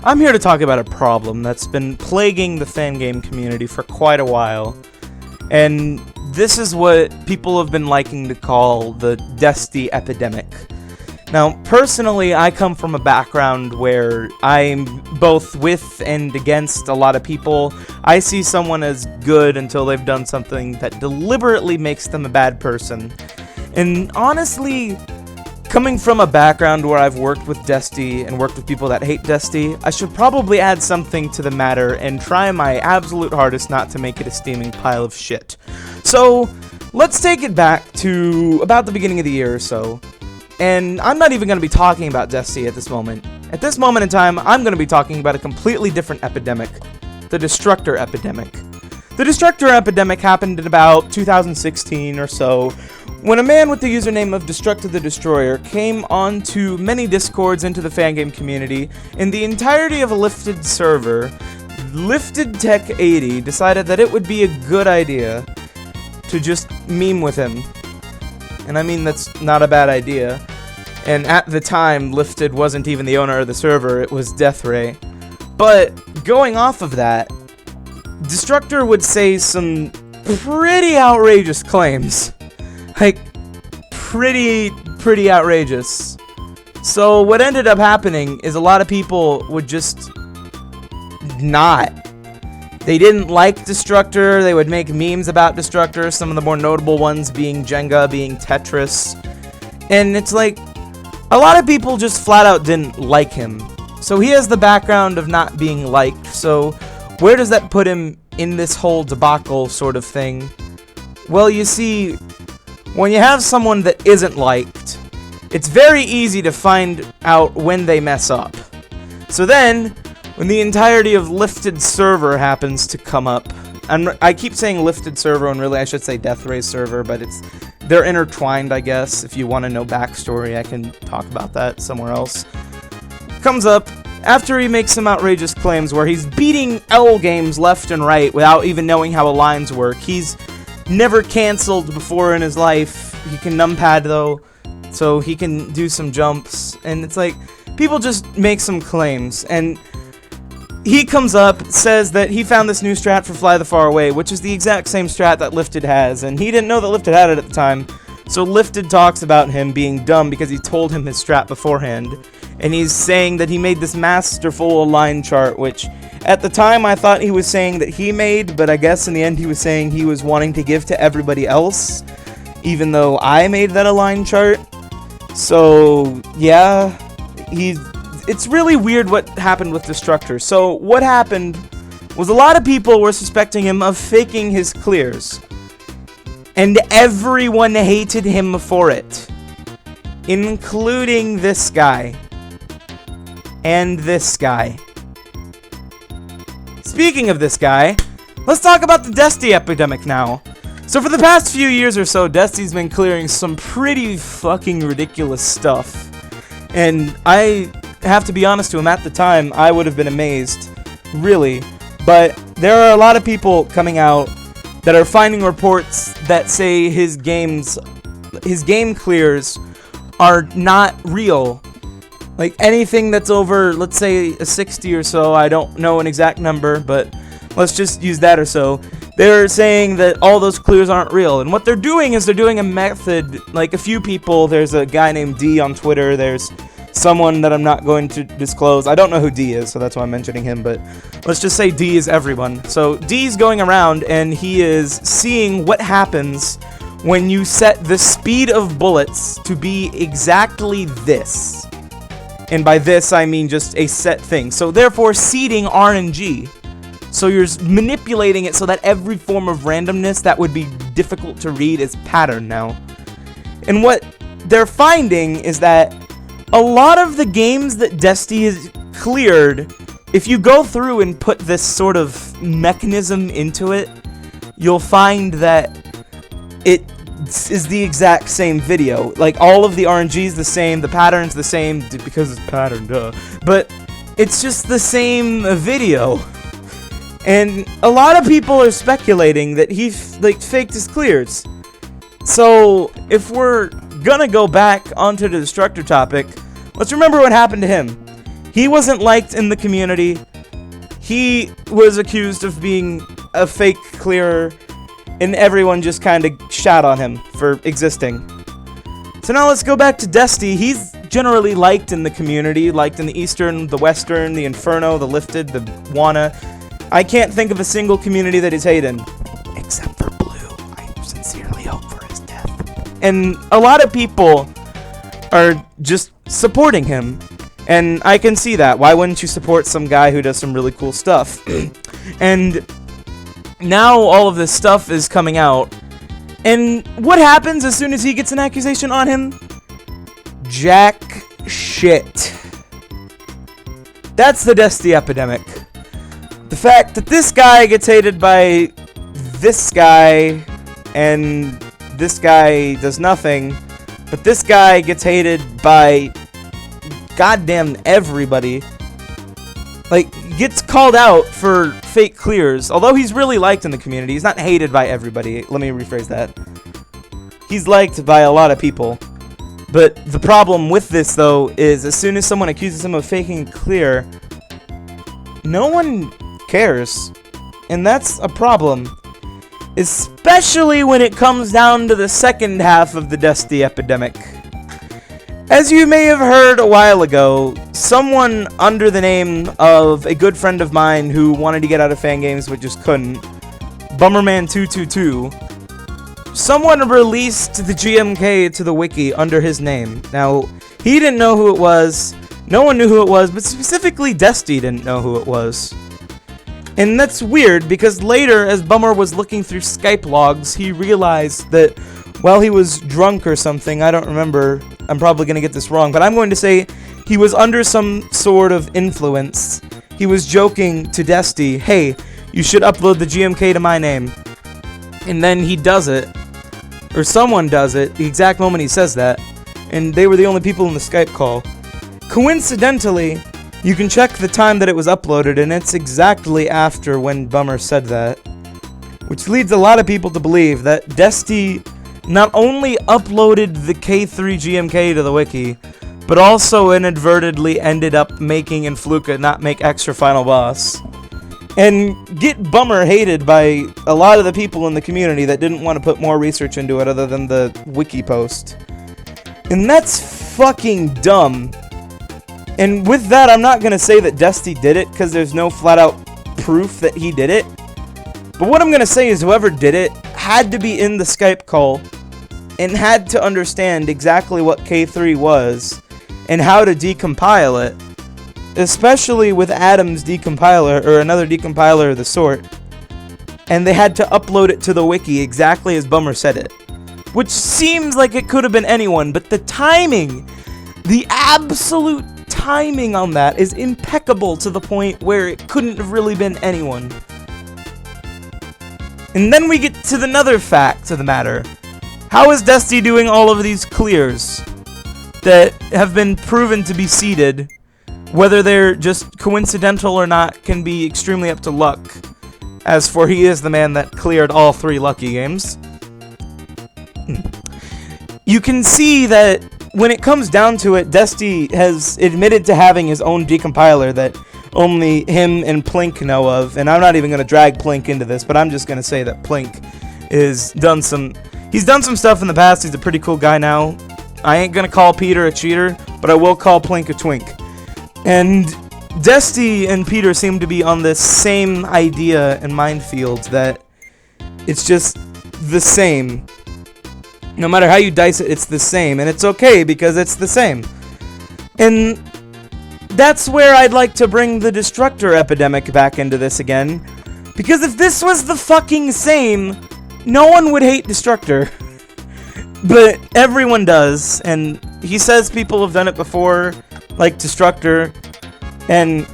I'm here to talk about a problem that's been plaguing the Fangame community for quite a while, and this is what people have been liking to call the Desti epidemic. Now, personally, I come from a background where I'm both with and against a lot of people. I see someone as good until they've done something that deliberately makes them a bad person. And honestly, coming from a background where I've worked with Desti and worked with people that hate Desti, I should probably add something to the matter and try my absolute hardest not to make it a steaming pile of shit. So, let's take it back to about the beginning of the year or so. And I'm not even going to be talking about Desti at this moment. At this moment in time, I'm going to be talking about a completely different epidemic. The Destructor epidemic. The Destructor epidemic happened in about 2016 or so, when a man with the username of Destructor the Destroyer came onto many discords into the Fangame community. In the entirety of a lifted server, Lifted Tech 80 decided that it would be a good idea to just meme with him. And I mean, that's not a bad idea. And at the time, Lifted wasn't even the owner of the server, it was Deathray. But going off of that, Destructor would say some pretty outrageous claims. Like, pretty outrageous. So what ended up happening is a lot of people would just not. They didn't like Destructor, they would make memes about Destructor, some of the more notable ones being Jenga, being Tetris. And it's like, a lot of people just flat out didn't like him. So he has the background of not being liked, so where does that put him in this whole debacle sort of thing? Well, you see, when you have someone that isn't liked, it's very easy to find out when they mess up. So then, when the entirety of Lifted server happens to come up, and I keep saying Lifted server when really I should say Deathray server, but they're intertwined, I guess. If you want to know backstory, I can talk about that somewhere else. Comes up after he makes some outrageous claims where he's beating L games left and right without even knowing how alliance work. He's never canceled before in his life. He can numpad though, so he can do some jumps, and it's like people just make some claims, and he comes up, says that he found this new strat for Fly the Far Away, which is the exact same strat that Lifted has, and he didn't know that Lifted had it at the time, so Lifted talks about him being dumb because he told him his strat beforehand, and he's saying that he made this masterful align chart, which at the time I thought he was saying that he made, but I guess in the end he was saying he was wanting to give to everybody else, even though I made that align chart. So, yeah, it's really weird what happened with Destructor. So what happened was a lot of people were suspecting him of faking his clears. And everyone hated him for it. Including this guy. And this guy. Speaking of this guy, let's talk about the Desti epidemic now. So for the past few years or so, Desti's been clearing some pretty fucking ridiculous stuff. And I have to be honest to him, at the time, I would have been amazed, really. But there are a lot of people coming out that are finding reports that say his game clears are not real. Like anything that's over, let's say a 60 or so, I don't know an exact number, but let's just use that or so. They're saying that all those clears aren't real. And what they're doing is they're doing a method, like a few people, there's a guy named D on Twitter, there's someone that I'm not going to disclose. I don't know who D is, so that's why I'm mentioning him, but let's just say D is everyone. So D's going around and he is seeing what happens when you set the speed of bullets to be exactly this. And by this, I mean just a set thing. So therefore, seeding RNG. So you're manipulating it so that every form of randomness that would be difficult to read is patterned now. And what they're finding is that a lot of the games that Desti has cleared, if you go through and put this sort of mechanism into it, you'll find that it is the exact same video. Like, all of the RNG is the same, the pattern's the same, because it's patterned, but it's just the same video. And a lot of people are speculating that he faked his clears. So if we're gonna go back onto the Destructor topic, let's remember what happened to him. He wasn't liked in the community. He was accused of being a fake clearer, and everyone just kind of shat on him for existing. So now let's go back to Desty. He's generally liked in the community, liked in the Eastern, the Western, the Inferno, the Lifted, the Wana. I can't think of a single community that he's hated. Except for Blue. I sincerely hope for his death. And a lot of people are just supporting him. And I can see that. Why wouldn't you support some guy who does some really cool stuff? And now all of this stuff is coming out. And what happens as soon as he gets an accusation on him? Jack shit. That's the Desty epidemic. The fact that this guy gets hated by this guy, and this guy does nothing, but this guy gets hated by goddamn everybody. Like, gets called out for fake clears. Although he's really liked in the community, he's not hated by everybody. Let me rephrase that. He's liked by a lot of people. But the problem with this, though, is as soon as someone accuses him of faking a clear, no one cares. And that's a problem. Especially when it comes down to the second half of the Desty epidemic. As you may have heard a while ago, someone under the name of a good friend of mine who wanted to get out of Fangames but just couldn't, Bummerman222, someone released the GMK to the wiki under his name. Now, he didn't know who it was, no one knew who it was, but specifically Desty didn't know who it was. And that's weird, because later, as Bummer was looking through Skype logs, he realized that while he was drunk or something, I don't remember, I'm probably going to get this wrong, but I'm going to say he was under some sort of influence. He was joking to Desty, hey, you should upload the GMK to my name. And then he does it, or someone does it, the exact moment he says that, and they were the only people in the Skype call. Coincidentally, you can check the time that it was uploaded, and it's exactly after when Bummer said that. Which leads a lot of people to believe that Desty not only uploaded the K3 GMK to the wiki, but also inadvertently ended up making Influka not make extra Final Boss. And get Bummer hated by a lot of the people in the community that didn't want to put more research into it other than the wiki post. And that's fucking dumb. And with that, I'm not going to say that Desty did it, because there's no flat-out proof that he did it. But what I'm going to say is whoever did it had to be in the Skype call and had to understand exactly what K3 was and how to decompile it. Especially with Adam's decompiler, or another decompiler of the sort. And they had to upload it to the wiki exactly as Bummer said it. Which seems like it could have been anyone, but the timing, the absolute timing on that is impeccable to the point where it couldn't have really been anyone. And then we get to another fact of the matter. How is Desty doing all of these clears that have been proven to be seeded? Whether they're just coincidental or not can be extremely up to luck. As for he is the man that cleared all 3 lucky games. You can see that when it comes down to it, Desty has admitted to having his own decompiler that only him and Plink know of. And I'm not even going to drag Plink into this, but I'm just going to say that Plink he's done some stuff in the past. He's a pretty cool guy now. I ain't going to call Peter a cheater, but I will call Plink a twink. And Desty and Peter seem to be on this same idea and minefield that it's just the same. No matter how you dice it, it's the same. And it's okay because it's the same. And that's where I'd like to bring the Destructor epidemic back into this again. Because if this was the fucking same, no one would hate Destructor. But everyone does. And he says people have done it before, like Destructor. And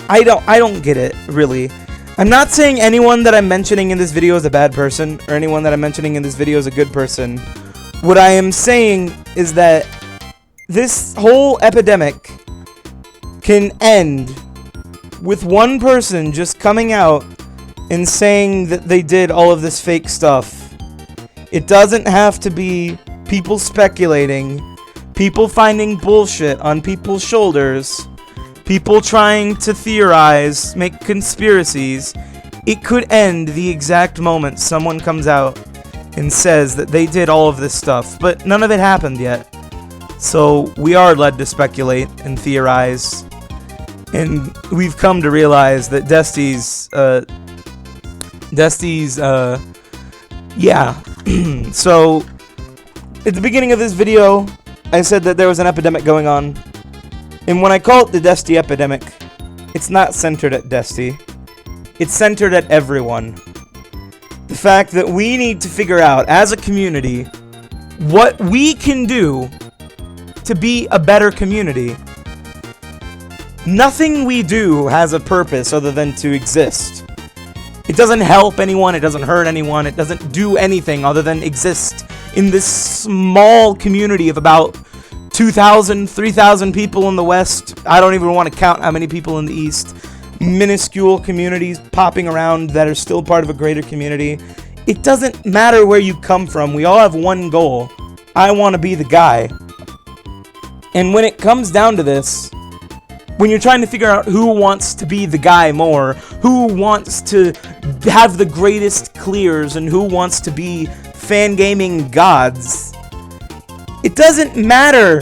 I don't get it, really. I'm not saying anyone that I'm mentioning in this video is a bad person, or anyone that I'm mentioning in this video is a good person. What I am saying is that this whole epidemic can end with one person just coming out and saying that they did all of this fake stuff. It doesn't have to be people speculating, people finding bullshit on people's shoulders. people trying to theorize, make conspiracies, it could end the exact moment someone comes out and says that they did all of this stuff, but none of it happened yet. So we are led to speculate and theorize, and we've come to realize that yeah. So at the beginning of this video, I said that there was an epidemic going on, and when I call it the Dusty epidemic, it's not centered at Dusty. It's centered at everyone. The fact that we need to figure out, as a community, what we can do to be a better community. Nothing we do has a purpose other than to exist. It doesn't help anyone, it doesn't hurt anyone, it doesn't do anything other than exist in this small community of about 2,000, 3,000 people in the West. I don't even want to count how many people in the East. Minuscule communities popping around that are still part of a greater community. It doesn't matter where you come from. We all have one goal. I want to be the guy. And when it comes down to this, when you're trying to figure out who wants to be the guy more, who wants to have the greatest clears, and who wants to be Fangaming gods, it doesn't matter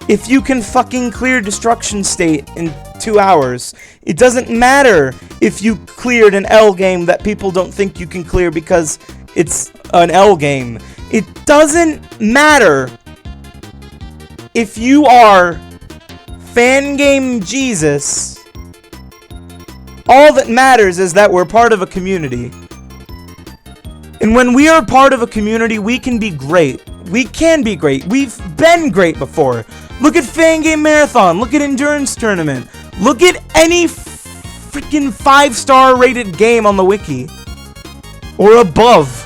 if you can fucking clear Destruction State in 2 hours. It doesn't matter if you cleared an L game that people don't think you can clear because it's an L game. It doesn't matter if you are Fangame Jesus. All that matters is that we're part of a community. And when we are part of a community, we can be great. We can be great. We've been great before. Look at Fangame Marathon. Look at Endurance Tournament. Look at any freaking 5-star rated game on the wiki. Or above.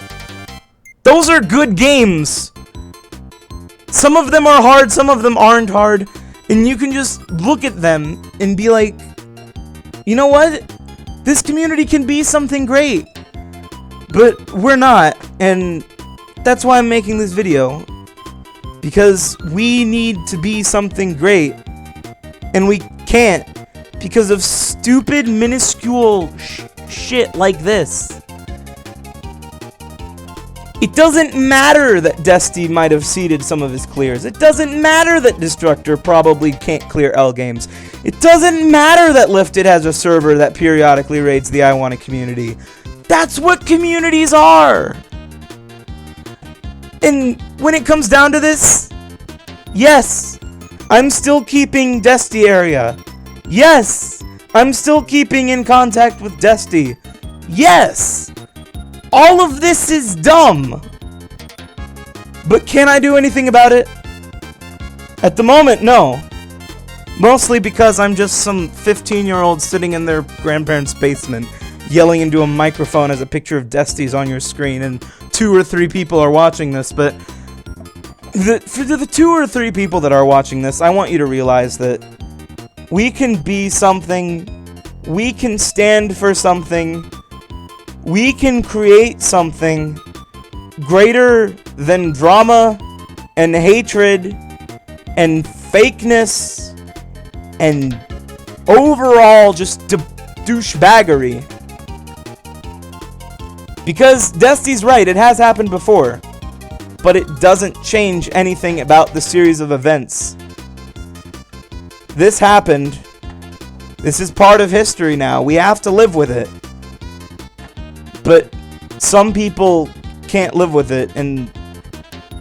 Those are good games. Some of them are hard, some of them aren't hard. And you can just look at them and be like, you know what? This community can be something great. But we're not. And that's why I'm making this video. Because we need to be something great. And we can't. Because of stupid, minuscule shit like this. It doesn't matter that Dusty might have seeded some of his clears. It doesn't matter that Destructor probably can't clear L games. It doesn't matter that Lifted has a server that periodically raids the I Want It community. That's what communities are! And when it comes down to this, yes, I'm still keeping Dusty area. Yes, I'm still keeping in contact with Dusty. Yes! All of this is dumb. But can I do anything about it? At the moment, no. Mostly because I'm just some 15-year-old sitting in their grandparents' basement, yelling into a microphone as a picture of Dusty's on your screen, and 2 or 3 people are watching this, but for the 2 or 3 people that are watching this, I want you to realize that we can be something, we can stand for something, we can create something greater than drama and hatred and fakeness and overall just douchebaggery. Because Dusty's right, it has happened before, but it doesn't change anything about the series of events. This happened. This is part of history now. We have to live with it. But some people can't live with it, and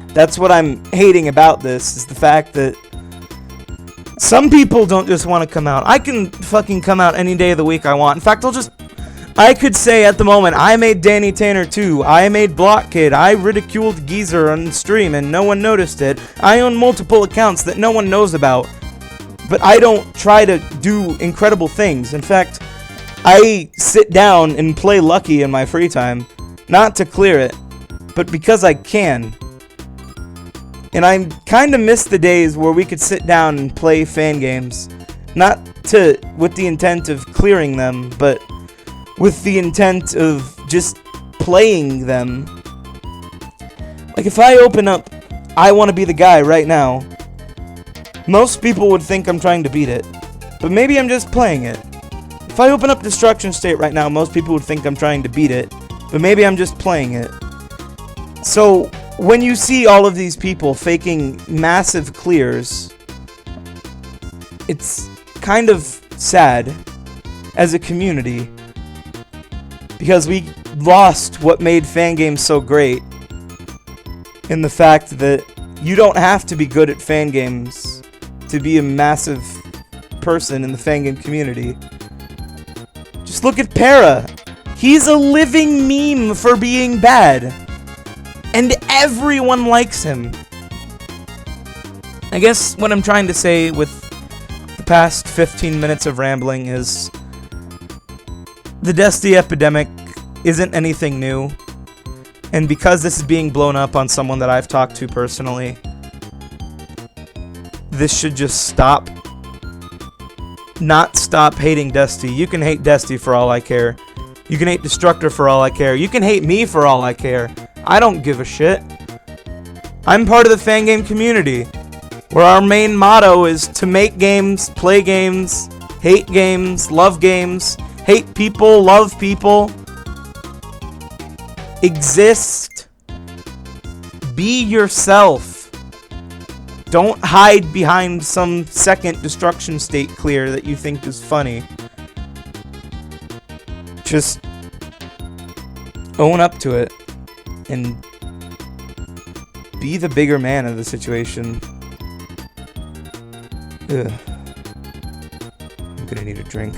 that's what I'm hating about this, is the fact that some people don't just want to come out. I can fucking come out any day of the week I want. In fact, I could say at the moment, I made Danny Tanner 2, I made Block Kid, I ridiculed Geezer on stream and no one noticed it. I own multiple accounts that no one knows about, but I don't try to do incredible things. In fact, I sit down and play Lucky in my free time, not to clear it, but because I can. And I kind of miss the days where we could sit down and play fan games, not with the intent of clearing them, but with the intent of just playing them. Like, if I open up I Want to Be the Guy right now, most people would think I'm trying to beat it. But maybe I'm just playing it. If I open up Destruction State right now, most people would think I'm trying to beat it. But maybe I'm just playing it. So, when you see all of these people faking massive clears, it's kind of sad as a community. Because we lost what made Fangames so great. In the fact that you don't have to be good at Fangames to be a massive person in the Fangame community. Just look at Para. He's a living meme for being bad. And everyone likes him. I guess what I'm trying to say with the past 15 minutes of rambling is the Destiny epidemic isn't anything new. And because this is being blown up on someone that I've talked to personally, this should just stop. Not stop hating Dusty. You can hate Dusty for all I care. You can hate Destructor for all I care. You can hate me for all I care. I don't give a shit. I'm part of the Fangame community, where our main motto is to make games, play games, hate games, love games, hate people, love people. Exist. Be yourself. Don't hide behind some second Destruction State clear that you think is funny. Just own up to it and be the bigger man of the situation. Ugh. I'm gonna need a drink.